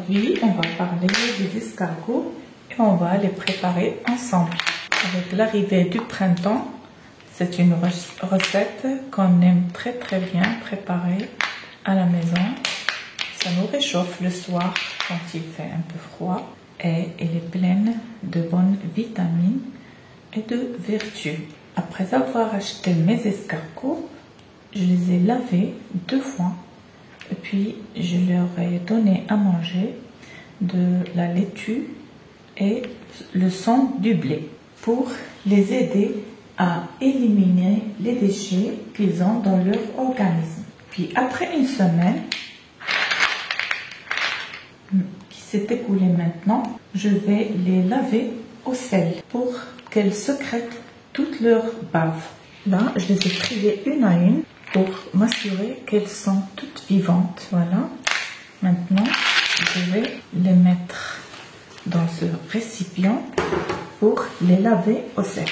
Aujourd'hui, on va parler des escargots et on va les préparer ensemble. Avec l'arrivée du printemps, c'est une recette qu'on aime très bien préparer à la maison. Ça nous réchauffe le soir quand il fait un peu froid et elle est pleine de bonnes vitamines et de vertus. Après avoir acheté mes escargots, je les ai lavés 2 fois. Et puis, je leur ai donné à manger de la laitue et le sang du blé pour les aider à éliminer les déchets qu'ils ont dans leur organisme. Puis, après une semaine qui s'est écoulée maintenant, je vais les laver au sel pour qu'elles sécrètent toute leur bave. Là, je les ai triées une à une pour m'assurer qu'elles sont toutes vivantes. Voilà. Maintenant, je vais les mettre dans ce récipient pour les laver au sel.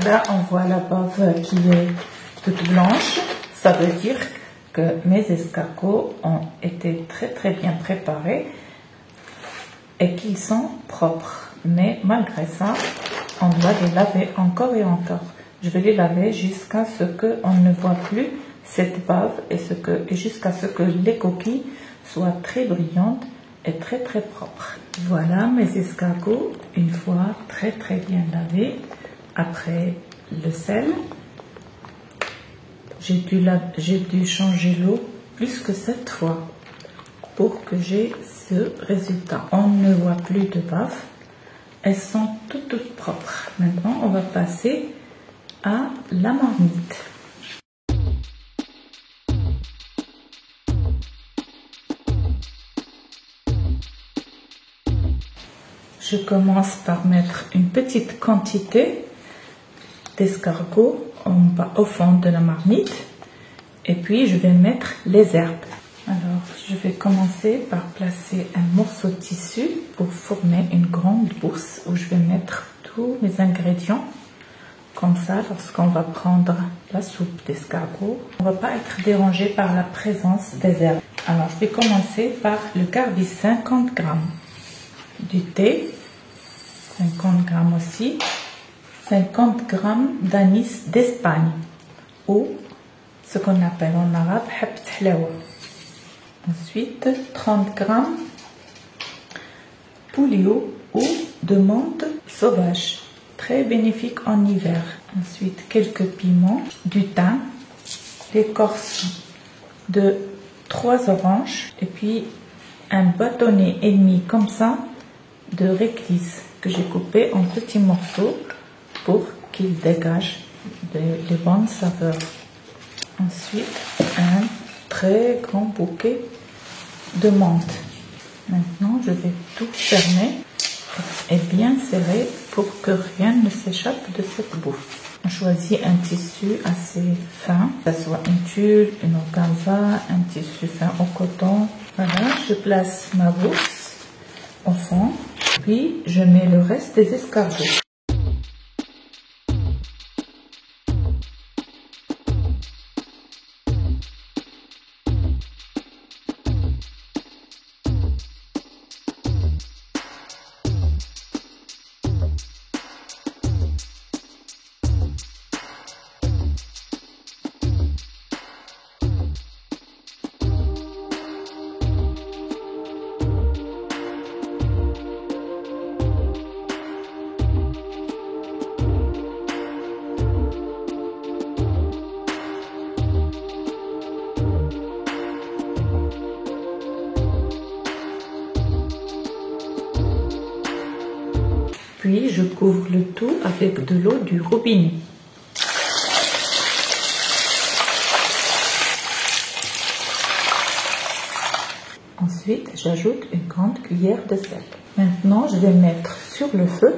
Là, on voit la bave qui est toute blanche. Ça veut dire que mes escargots ont été très bien préparés et qu'ils sont propres. Mais malgré ça, on doit les laver encore et encore. Je vais les laver jusqu'à ce qu'on ne voit plus cette bave et jusqu'à ce que les coquilles soient très brillantes et très propres. Voilà mes escargots, une fois très bien lavés. Après le sel, j'ai dû changer l'eau plus que 7 fois pour que j'ai ce résultat. On ne voit plus de bave, elles sont toutes propres. Maintenant, on va passer à la marmite. Je commence par mettre une petite quantité d'escargots au fond de la marmite et puis je vais mettre les herbes. Alors je vais commencer par placer un morceau de tissu pour former une grande bourse où je vais mettre tous mes ingrédients. Comme ça, lorsqu'on va prendre la soupe d'escargot, on ne va pas être dérangé par la présence des herbes. Alors je vais commencer par le carbis, 50 g, du thé, 50 g aussi, 50 g d'anis d'Espagne ou ce qu'on appelle en arabe habt halawa. Ensuite 30 g pouliot ou de menthe sauvage, très bénéfique en hiver. Ensuite quelques piments, du thym, l'écorce de 3 oranges et puis un bâtonnet et demi comme ça de réglisse que j'ai coupé en petits morceaux pour qu'il dégage les bonnes saveurs. Ensuite, un très grand bouquet de menthe. Maintenant, je vais tout fermer et bien serrer pour que rien ne s'échappe de cette bourse. On choisit un tissu assez fin, que ce soit une tulle, une organza, un tissu fin au coton. Voilà, je place ma bourse au fond, puis je mets le reste des escargots. Puis je couvre le tout avec de l'eau du robinet. Ensuite, j'ajoute une grande cuillère de sel. Maintenant, je vais mettre sur le feu.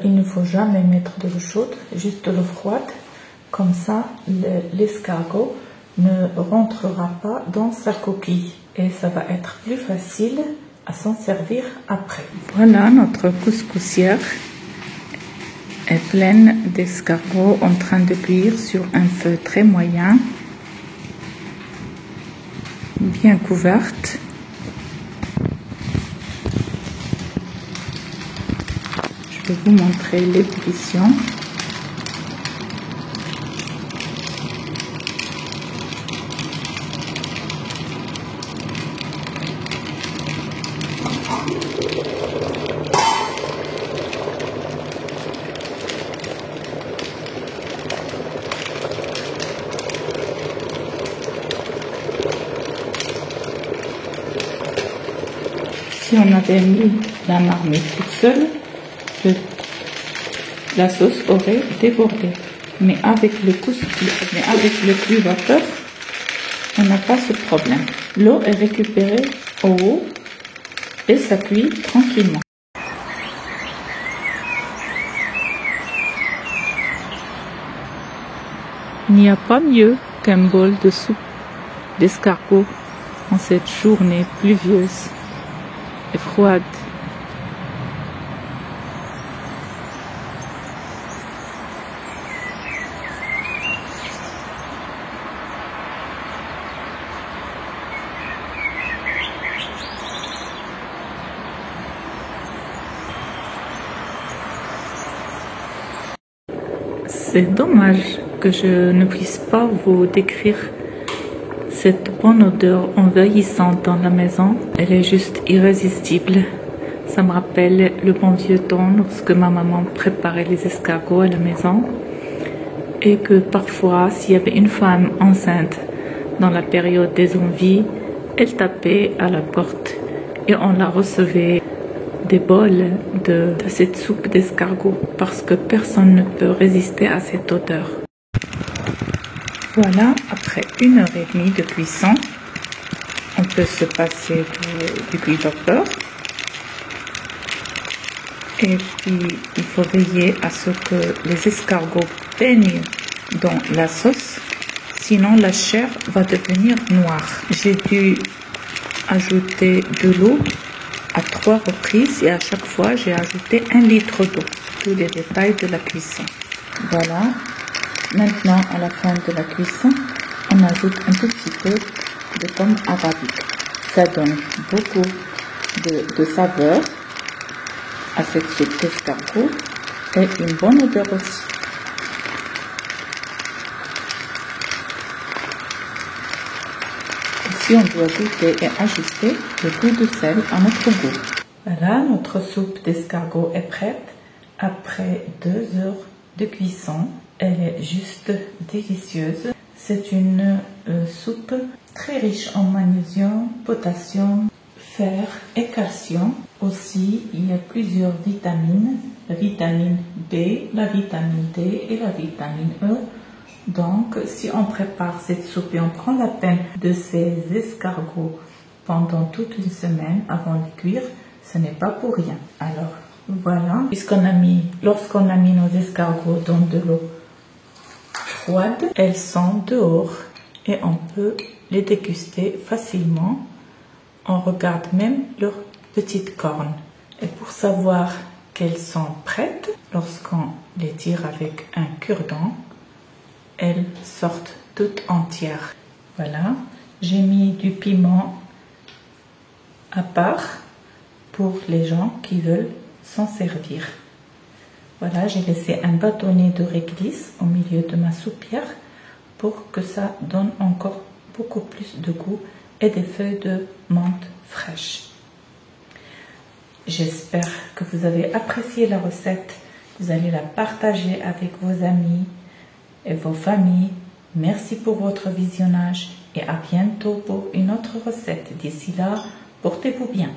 Il ne faut jamais mettre de l'eau chaude, juste de l'eau froide. Comme ça, l'escargot ne rentrera pas dans sa coquille. Et ça va être plus facile à s'en servir après. Voilà, notre couscoussière est pleine d'escargots en train de cuire sur un feu très moyen, bien couverte. Je vais vous montrer l'ébullition. Si on avait mis la marmite toute seule, la sauce aurait débordé. Mais avec le cuit-vapeur, on n'a pas ce problème. L'eau est récupérée au haut et ça cuit tranquillement. Il n'y a pas mieux qu'un bol de soupe d'escargot en cette journée pluvieuse et froide. C'est dommage que je ne puisse pas vous décrire cette bonne odeur envahissante dans la maison. Elle est juste irrésistible. Ça me rappelle le bon vieux temps lorsque ma maman préparait les escargots à la maison et que parfois, s'il y avait une femme enceinte dans la période des envies, elle tapait à la porte et on la recevait des bols de cette soupe d'escargot parce que personne ne peut résister à cette odeur. Voilà, après 1h30 de cuisson, on peut se passer du cuit-vapeur. Et puis, il faut veiller à ce que les escargots baignent dans la sauce, sinon la chair va devenir noire. J'ai dû ajouter de l'eau à 3 reprises et à chaque fois j'ai ajouté 1 litre d'eau. Tous les détails de la cuisson. Voilà. Maintenant, à la fin de la cuisson, on ajoute un tout petit peu de pomme arabique. Ça donne beaucoup de saveur à cette soupe d'escargot et une bonne odeur aussi. Ici, on doit goûter et ajuster le goût de sel à notre goût. Voilà, notre soupe d'escargot est prête après 2 heures de cuisson. Elle est juste délicieuse. C'est une soupe très riche en magnésium, potassium, fer et calcium. Aussi, il y a plusieurs vitamines. La vitamine B, la vitamine D et la vitamine E. Donc, si on prépare cette soupe et on prend la peine de ces escargots pendant toute une semaine avant de cuire, ce n'est pas pour rien. Alors, voilà. Lorsqu'on a mis nos escargots dans de l'eau froide, elles sont dehors et on peut les déguster facilement. On regarde même leurs petites cornes. Et pour savoir qu'elles sont prêtes, lorsqu'on les tire avec un cure-dent, elles sortent toutes entières. Voilà, j'ai mis du piment à part pour les gens qui veulent s'en servir. Voilà, j'ai laissé un bâtonnet de réglisse au milieu de ma soupière pour que ça donne encore beaucoup plus de goût et des feuilles de menthe fraîches. J'espère que vous avez apprécié la recette. Vous allez la partager avec vos amis et vos familles. Merci pour votre visionnage et à bientôt pour une autre recette. D'ici là, portez-vous bien.